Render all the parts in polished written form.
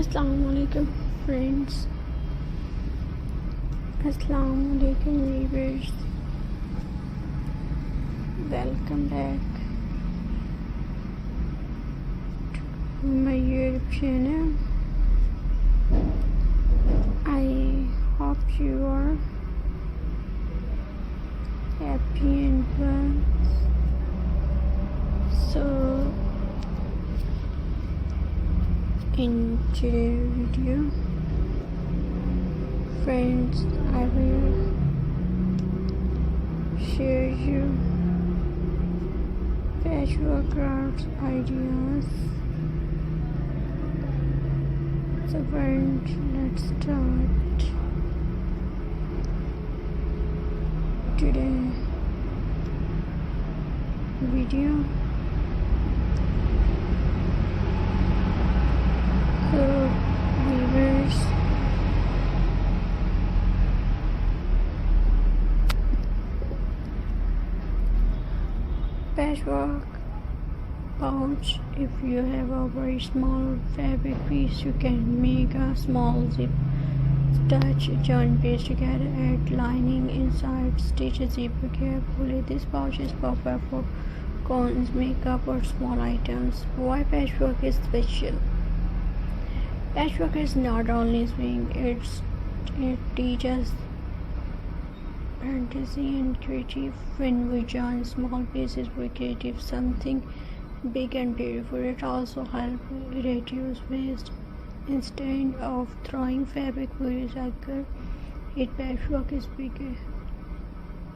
Assalamu alaikum friends. Assalamu alaikum viewers. Welcome back to my YouTube channel. I hope you are happy and well. So in today's video, friends, I will share you patchwork crafts ideas. So friends, let's start today's video. So viewers, patchwork pouch. If you have a very small fabric piece, you can make a small zip. Stitch joint piece together, add lining inside, stitch a zipper carefully. This pouch is perfect for cones, makeup or small items. Why patchwork is special? Patchwork is not only swing, it teaches fantasy and creative. When we join small pieces, we create something big and beautiful. It also helps reduce waste. Instead of throwing fabric, we recycle it. Patchwork is bigger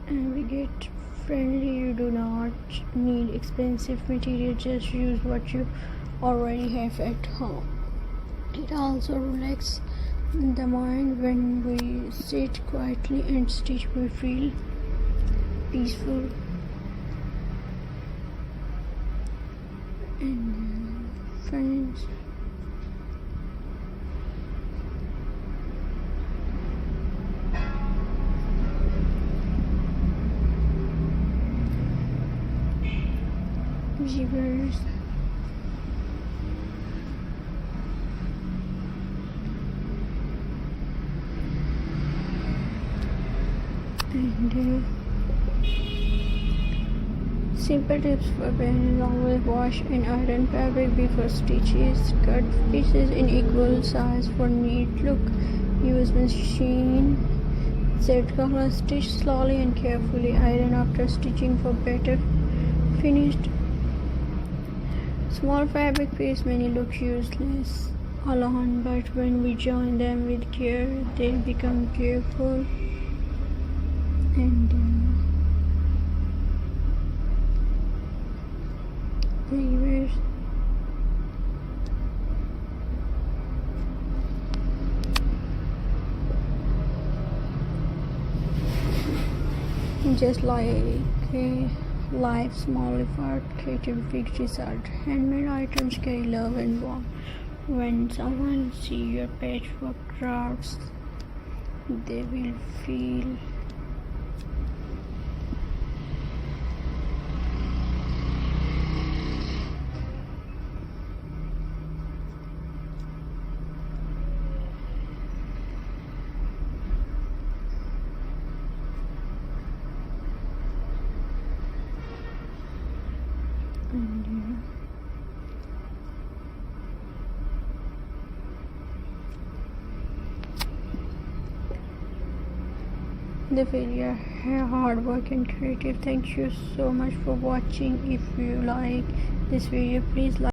and we get friendly. You do not need expensive material, just use what you already have at home. It also relaxes the mind. When we sit quietly and stitch, we feel peaceful. And friends, viewers, and simple tips for wearing. Always wash and iron fabric before stitches. Cut pieces in equal size for neat look. Use machine set color. Stitch slowly and carefully. Iron after stitching for better finished. Small fabric piece may look useless alone, but when we join them with care, they become beautiful. And viewers, just like life, small effort, creative big result. Handmade items carry love and warmth. When someone sees your patchwork crafts, they will feel they feel your hard work and creative. Thank you so much for watching. If you like this video, please like